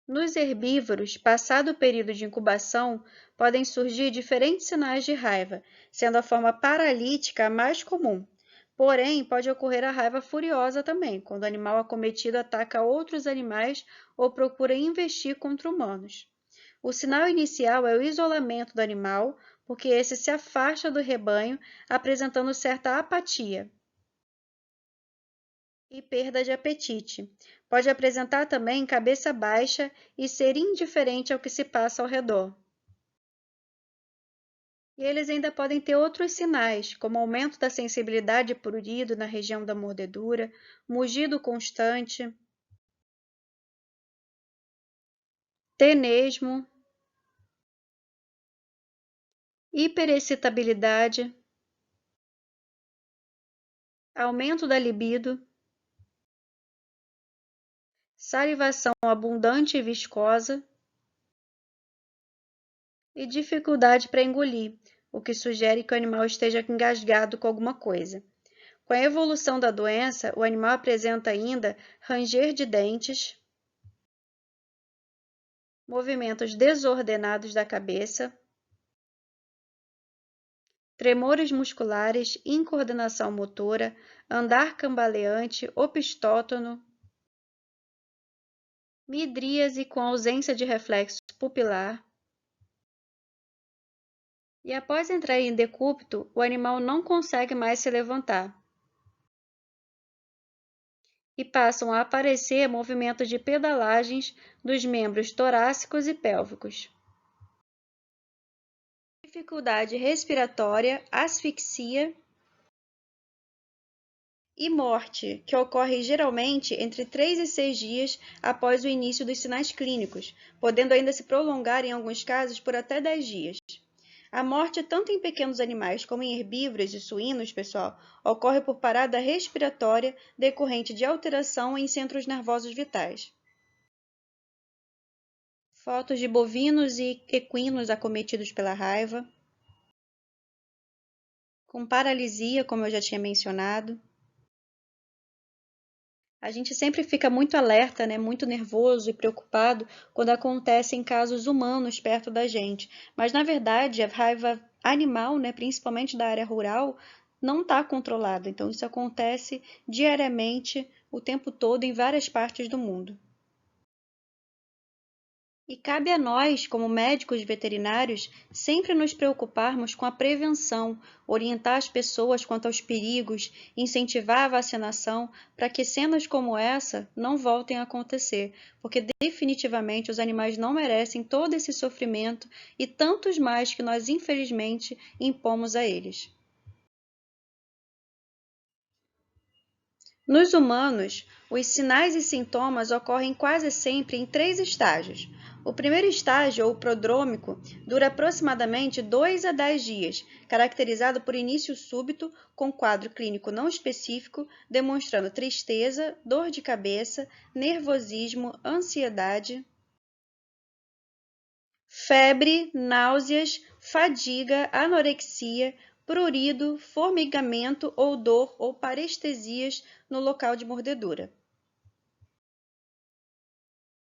Nos herbívoros, passado o período de incubação, podem surgir diferentes sinais de raiva, sendo a forma paralítica a mais comum. Porém, pode ocorrer a raiva furiosa também, quando o animal acometido ataca outros animais ou procura investir contra humanos. O sinal inicial é o isolamento do animal, porque esse se afasta do rebanho, apresentando certa apatia e perda de apetite. Pode apresentar também cabeça baixa e ser indiferente ao que se passa ao redor. E eles ainda podem ter outros sinais, como aumento da sensibilidade por prurido na região da mordedura, mugido constante, tenesmo, hiperexcitabilidade, aumento da libido, salivação abundante e viscosa e dificuldade para engolir, o que sugere que o animal esteja engasgado com alguma coisa. Com a evolução da doença, o animal apresenta ainda ranger de dentes, movimentos desordenados da cabeça, tremores musculares, incoordenação motora, andar cambaleante, opstótono, midríase com ausência de reflexo pupilar. E após entrar em decúbito, o animal não consegue mais se levantar. E passam a aparecer movimentos de pedalagens dos membros torácicos e pélvicos. Dificuldade respiratória, asfixia e morte, que ocorre geralmente entre 3 e 6 dias após o início dos sinais clínicos, podendo ainda se prolongar em alguns casos por até 10 dias. A morte, tanto em pequenos animais como em herbívoros e suínos, pessoal, ocorre por parada respiratória decorrente de alteração em centros nervosos vitais. Fotos de bovinos e equinos acometidos pela raiva, com paralisia, como eu já tinha mencionado. A gente sempre fica muito alerta, né, muito nervoso e preocupado quando acontecem casos humanos perto da gente. Mas, na verdade, a raiva animal, né, principalmente da área rural, não está controlada. Então, isso acontece diariamente, o tempo todo, em várias partes do mundo. E cabe a nós, como médicos veterinários, sempre nos preocuparmos com a prevenção, orientar as pessoas quanto aos perigos, incentivar a vacinação para que cenas como essa não voltem a acontecer, porque definitivamente os animais não merecem todo esse sofrimento e tantos mais que nós, infelizmente, impomos a eles. Nos humanos, os sinais e sintomas ocorrem quase sempre em 3 estágios. O primeiro estágio, ou prodrômico, dura aproximadamente 2 a 10 dias, caracterizado por início súbito, com quadro clínico não específico, demonstrando tristeza, dor de cabeça, nervosismo, ansiedade, febre, náuseas, fadiga, anorexia, prurido, formigamento ou dor ou parestesias no local de mordedura.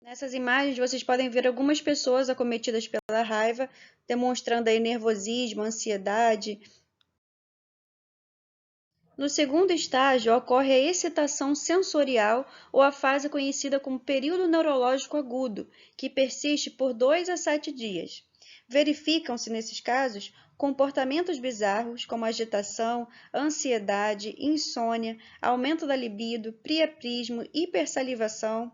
Nessas imagens vocês podem ver algumas pessoas acometidas pela raiva, demonstrando aí nervosismo, ansiedade. No segundo estágio, ocorre a excitação sensorial ou a fase conhecida como período neurológico agudo, que persiste por 2 a 7 dias. Verificam-se, nesses casos, comportamentos bizarros como agitação, ansiedade, insônia, aumento da libido, priapismo, hipersalivação,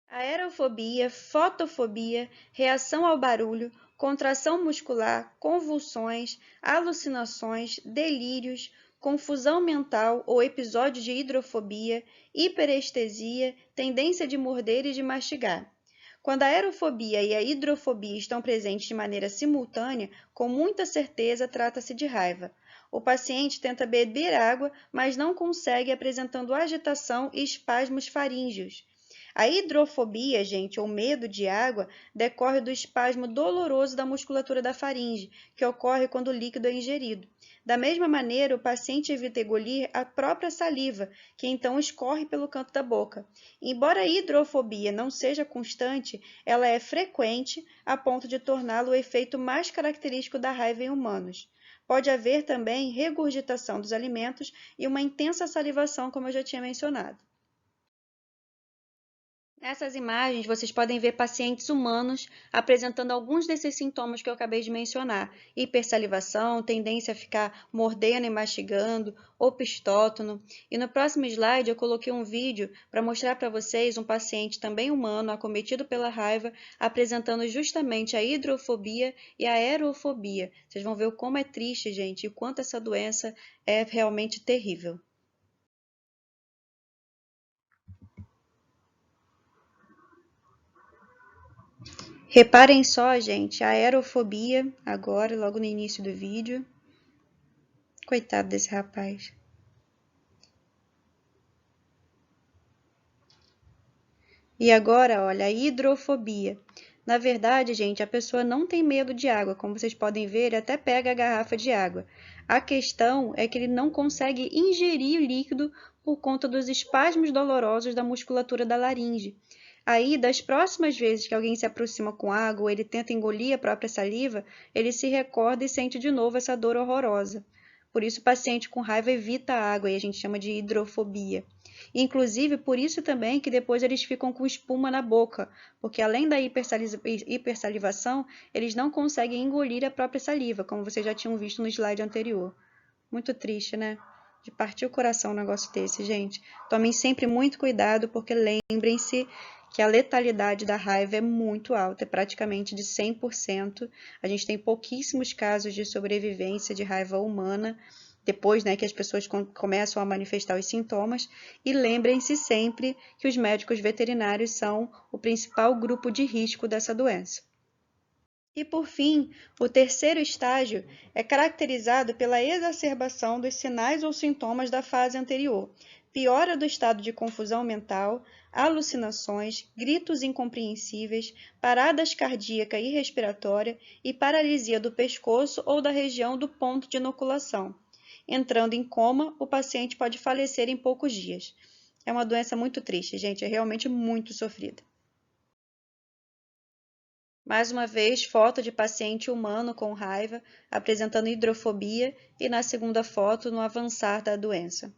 aerofobia, fotofobia, reação ao barulho, contração muscular, convulsões, alucinações, delírios, confusão mental ou episódio de hidrofobia, hiperestesia, tendência de morder e de mastigar. Quando a aerofobia e a hidrofobia estão presentes de maneira simultânea, com muita certeza trata-se de raiva. O paciente tenta beber água, mas não consegue, apresentando agitação e espasmos faríngeos. A hidrofobia, gente, ou medo de água, decorre do espasmo doloroso da musculatura da faringe, que ocorre quando o líquido é ingerido. Da mesma maneira, o paciente evita engolir a própria saliva, que então escorre pelo canto da boca. Embora a hidrofobia não seja constante, ela é frequente a ponto de torná-lo o efeito mais característico da raiva em humanos. Pode haver também regurgitação dos alimentos e uma intensa salivação, como eu já tinha mencionado. Nessas imagens, vocês podem ver pacientes humanos apresentando alguns desses sintomas que eu acabei de mencionar: hipersalivação, tendência a ficar mordendo e mastigando, opistótono. E no próximo slide eu coloquei um vídeo para mostrar para vocês um paciente também humano acometido pela raiva, apresentando justamente a hidrofobia e a aerofobia. Vocês vão ver como é triste, gente, e o quanto essa doença é realmente terrível. Reparem só, gente, a aerofobia, agora, logo no início do vídeo. Coitado desse rapaz. E agora, olha, a hidrofobia. Na verdade, gente, a pessoa não tem medo de água. Como vocês podem ver, ele até pega a garrafa de água. A questão é que ele não consegue ingerir o líquido por conta dos espasmos dolorosos da musculatura da laringe. Aí, das próximas vezes que alguém se aproxima com água ou ele tenta engolir a própria saliva, ele se recorda e sente de novo essa dor horrorosa. Por isso, o paciente com raiva evita a água e a gente chama de hidrofobia. Inclusive, por isso também que depois eles ficam com espuma na boca, porque além da hipersalivação, eles não conseguem engolir a própria saliva, como vocês já tinham visto no slide anterior. Muito triste, né? De partir o coração um negócio desse, gente. Tomem sempre muito cuidado, porque lembrem-se que a letalidade da raiva é muito alta, é praticamente de 100%. A gente tem pouquíssimos casos de sobrevivência de raiva humana, depois, né, que as pessoas começam a manifestar os sintomas. E lembrem-se sempre que os médicos veterinários são o principal grupo de risco dessa doença. E por fim, o terceiro estágio é caracterizado pela exacerbação dos sinais ou sintomas da fase anterior, piora do estado de confusão mental, alucinações, gritos incompreensíveis, paradas cardíaca e respiratória e paralisia do pescoço ou da região do ponto de inoculação. Entrando em coma, o paciente pode falecer em poucos dias. É uma doença muito triste, gente, é realmente muito sofrida. Mais uma vez, foto de paciente humano com raiva, apresentando hidrofobia, e na segunda foto, no avançar da doença.